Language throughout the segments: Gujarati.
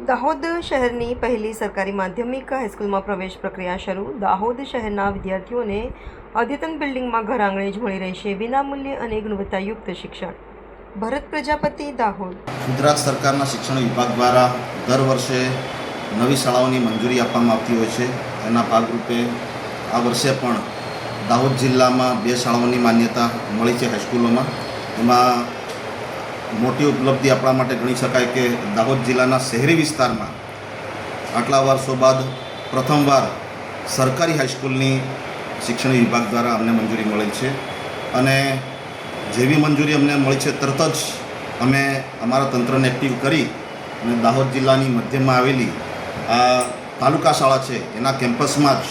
દાહોદ શહેરની પહેલી સરકારી માધ્યમિક હાઈસ્કૂલમાં પ્રવેશ પ્રક્રિયા શરૂ. દાહોદ શહેરના વિદ્યાર્થીઓને અદ્યતન બિલ્ડિંગમાં ઘર આંગણે જ મળી રહેશે વિનામૂલ્યે અને ગુણવત્તાયુક્ત શિક્ષણ. ભરત પ્રજાપતિ, દાહોદ. ગુજરાત સરકારના શિક્ષણ વિભાગ દ્વારા દર વર્ષે નવી શાળાઓની મંજૂરી આપવામાં આવતી હોય છે. એના ભાગરૂપે આ વર્ષે પણ દાહોદ જિલ્લામાં 2 શાળાઓની માન્યતા મળી છે હાઈસ્કૂલોમાં. એમાં મોટી ઉપલબ્ધિ આપણા માટે ગણી શકાય કે દાહોદ જિલ્લાના શહેરી વિસ્તારમાં આટલા વર્ષો બાદ પ્રથમવાર સરકારી હાઈસ્કૂલની શિક્ષણ વિભાગ દ્વારા અમને મંજૂરી મળેલ છે. અને જેવી મંજૂરી અમને મળી છે તરત જ અમે અમારા તંત્રને એક્ટિવ કરી અને દાહોદ જિલ્લાની મધ્યમાં આવેલી આ તાલુકા શાળા છે એના કેમ્પસમાં જ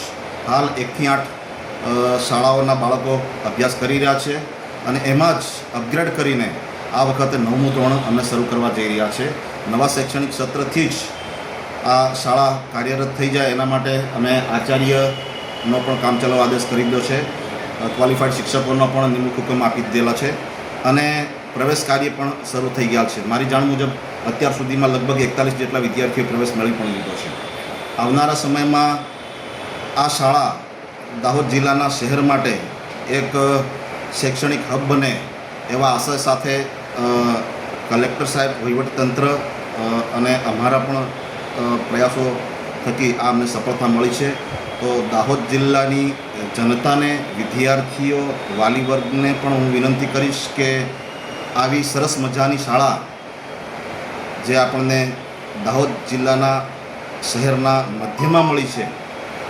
હાલ 1 થી 8 શાળાઓના બાળકો અભ્યાસ કરી રહ્યા છે. અને એમાં જ અપગ્રેડ કરીને આ વખતે 9મું ધોરણ અમે શરૂ કરવા જઈ રહ્યા છે. નવા શૈક્ષણિક સત્રથી જ આ શાળા કાર્યરત થઈ જાય એના માટે અમે આચાર્યનો પણ કામચલાઉ આદેશ કરી દીધો છે. ક્વોલિફાઈડ શિક્ષકોનો પણ નિમણૂક હુકમ આપી દીધેલા છે અને પ્રવેશ કાર્ય પણ શરૂ થઈ ગયા છે. મારી જાણ મુજબ અત્યાર સુધીમાં લગભગ 41 જેટલા વિદ્યાર્થીઓ પ્રવેશ મેળવી પણ લીધો છે. આવનારા સમયમાં આ શાળા દાહોદ જિલ્લાના શહેર માટે એક શૈક્ષણિક હબ બને એવા આશય સાથે કલેક્ટર સાહેબ, વહીવટીતંત્ર અને અમારા પણ પ્રયાસો થકી આ અમને સફળતા મળી છે. તો દાહોદ જિલ્લાની જનતાને, વિદ્યાર્થીઓ, વાલી વર્ગને પણ હું વિનંતી કરીશ કે આવી સરસ મજાની શાળા જે આપણને દાહોદ જિલ્લાના શહેરના મધ્યમાં મળી છે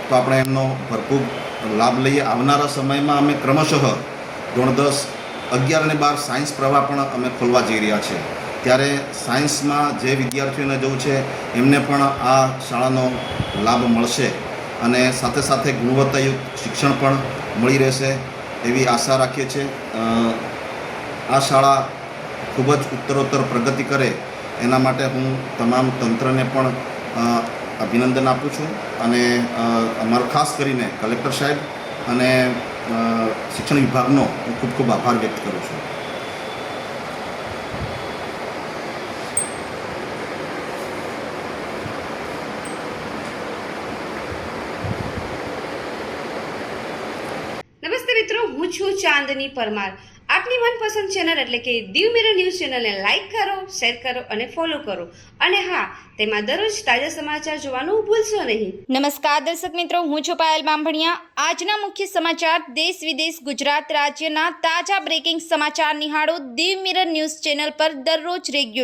તો આપણે એમનો ભરપૂર લાભ લઈએ. આવનારા સમયમાં અમે ક્રમશઃ ધોરણ 10, 11 અને 12 સાયન્સ પ્રવાહ પણ અમે ખોલવા જઈ રહ્યા છે. ત્યારે સાયન્સમાં જે વિદ્યાર્થીઓને જવું છે એમને પણ આ શાળાનો લાભ મળશે અને સાથે સાથે ગુણવત્તાયુક્ત શિક્ષણ પણ મળી રહેશે એવી આશા રાખીએ છીએ. આ શાળા ખૂબ જ ઉત્તરોત્તર પ્રગતિ કરે એના માટે હું તમામ તંત્રને પણ અભિનંદન આપું છું અને અમારો ખાસ કરીને કલેક્ટર સાહેબ અને શિક્ષણ વિભાગનો હું ખૂબ ખૂબ આભાર વ્યક્ત કરું છું. નમસ્તે મિત્રો, હું છું ચાંદની પરમાર. આપની મનપસંદ ચેનલ એટલે કે દીવ મિરર ન્યૂઝ ચેનલને લાઈક કરો, શેર કરો અને ફોલો કરો. અને હા, તેમાં દરરોજ તાજા સમાચાર જોવાનું ભૂલશો નહીં. નમસ્કાર દર્શક મિત્રો, હું છું પાયલ બામભણિયા. આજના મુખ્ય સમાચાર, દેશ વિદેશ, ગુજરાત રાજ્યના તાજા બ્રેકિંગ સમાચાર નિહાળો દીવ મિરર ન્યૂઝ ચેનલ પર દરરોજ રેગ્યુલર.